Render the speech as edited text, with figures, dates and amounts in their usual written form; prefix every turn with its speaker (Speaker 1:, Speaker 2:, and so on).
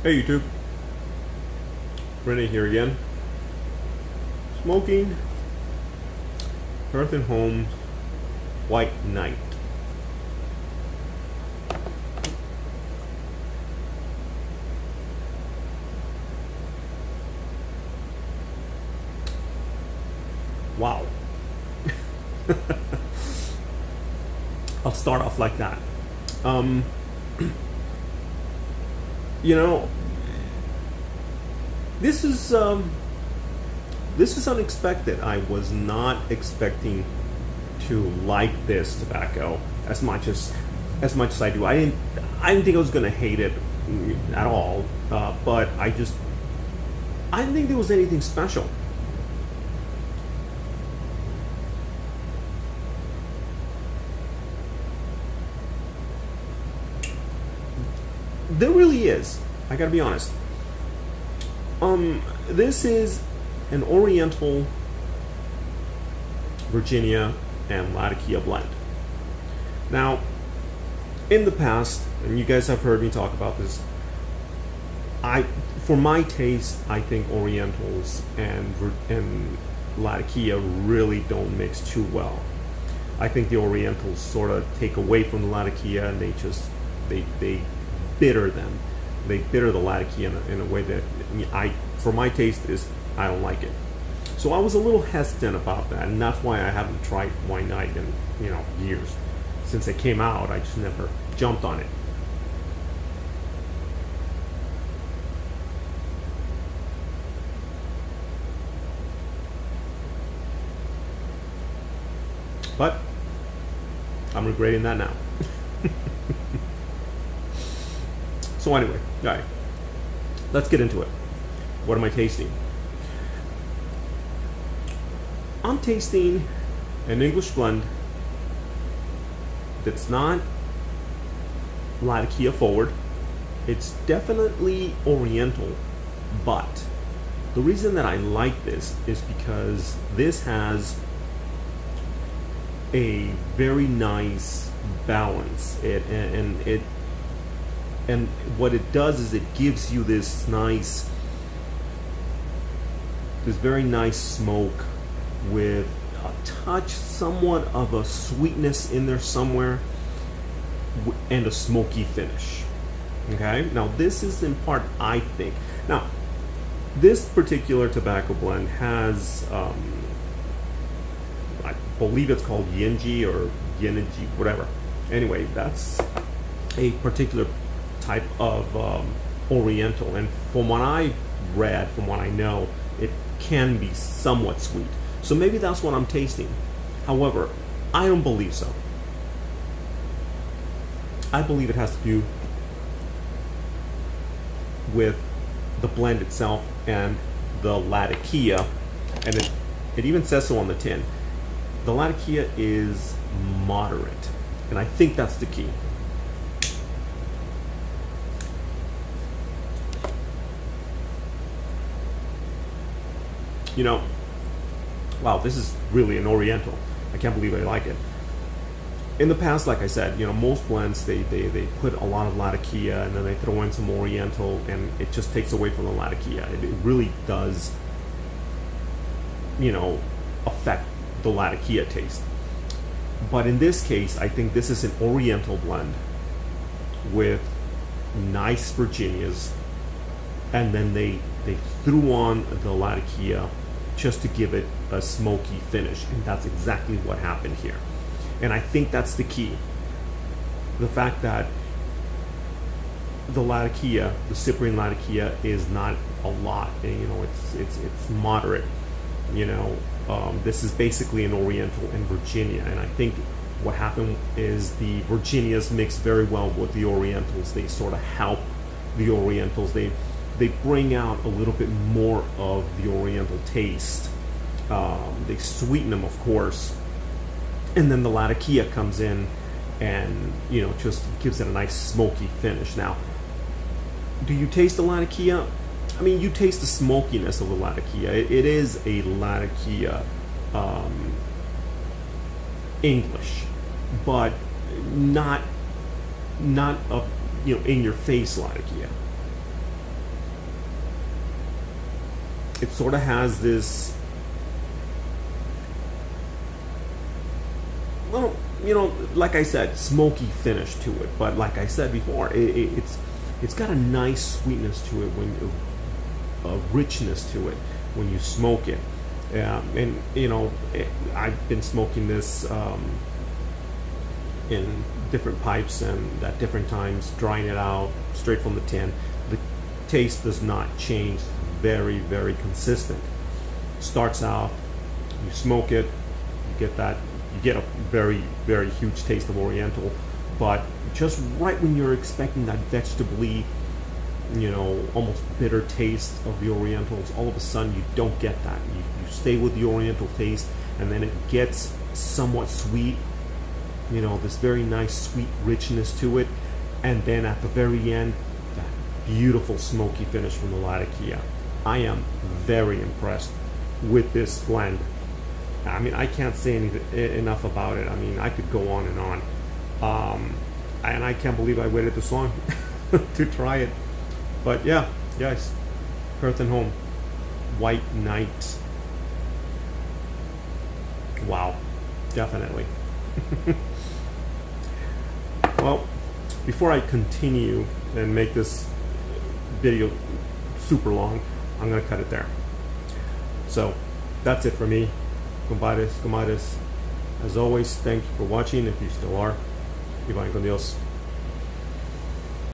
Speaker 1: Hey YouTube, Renee here again. Smoking Hearth and Home's White Knight. Wow. I'll start off like that. You know, this is unexpected. I was not expecting to like this tobacco as much as I do. I didn't think I was gonna hate it at all, but I didn't think there was anything special. There really is. I gotta be honest. This is an Oriental Virginia and Latakia blend. Now, in the past, and you guys have heard me talk about this, for my taste, I think Orientals and Latakia really don't mix too well. I think the Orientals sort of take away from the Latakia, and they bitter them. They bitter the Latakia in a way that for my taste, I don't like it. So I was a little hesitant about that, and that's why I haven't tried White Knight in years. Since it came out, I just never jumped on it. But I'm regretting that now. So anyway, all right, let's get into it. What am I tasting? I'm tasting an English blend that's not Latakia forward. It's definitely Oriental, but the reason that I like this is because this has a very nice balance. And what it does is it gives you this very nice smoke with a touch, somewhat of a sweetness in there somewhere, and a smoky finish. Okay, now this is in part, I think. Now, this particular tobacco blend has, I believe it's called Yinji or Yinji, whatever. Anyway, that's a particular type of Oriental, and from what I read, from what I know, it can be somewhat sweet. So maybe that's what I'm tasting. However, I don't believe so. I believe it has to do with the blend itself and the Latakia, and it even says so on the tin. The Latakia is moderate, and I think that's the key. Wow, this is really an Oriental. I can't believe I like it. In the past, like I said, most blends, they put a lot of Latakia and then they throw in some Oriental, and it just takes away from the Latakia. It really does, affect the Latakia taste. But in this case, I think this is an Oriental blend with nice Virginias, and then they threw on the Latakia just to give it a smoky finish, and that's exactly what happened here. And I think that's the key. The fact that the Latakia, the Cyprian Latakia, is not a lot. It's moderate. This is basically an Oriental and Virginia, and I think what happened is the Virginias mix very well with the Orientals. They sort of help the Orientals. They bring out a little bit more of the Oriental taste. They sweeten them, of course, and then the Latakia comes in and just gives it a nice smoky finish. Now, do you taste the Latakia? I mean, you taste the smokiness of the Latakia. It is a Latakia English, but not a in your face Latakia. it sort of has this, well, like I said, smoky finish to it. But like I said before, it's got a nice sweetness to it, a richness to it when you smoke it. And I've been smoking this in different pipes and at different times, drying it out straight from the tin. The taste does not change. Very, very consistent. Starts out, you smoke it, you get a very, very huge taste of Oriental, but just right when you're expecting that vegetably, almost bitter taste of the Orientals, all of a sudden you don't get that. You stay with the Oriental taste, and then it gets somewhat sweet, this very nice sweet richness to it, and then at the very end, that beautiful smoky finish from the Latakia. I am very impressed with this blend. I mean, I can't say enough about it. I mean, I could go on and on. And I can't believe I waited this long to try it. But yeah, guys, Hearth and Home, White Knight. Wow, definitely. Well, before I continue and make this video super long, I'm going to cut it there. So that's it for me. Compadres, comadres. As always, thank you for watching. If you still are, y vayan con Dios.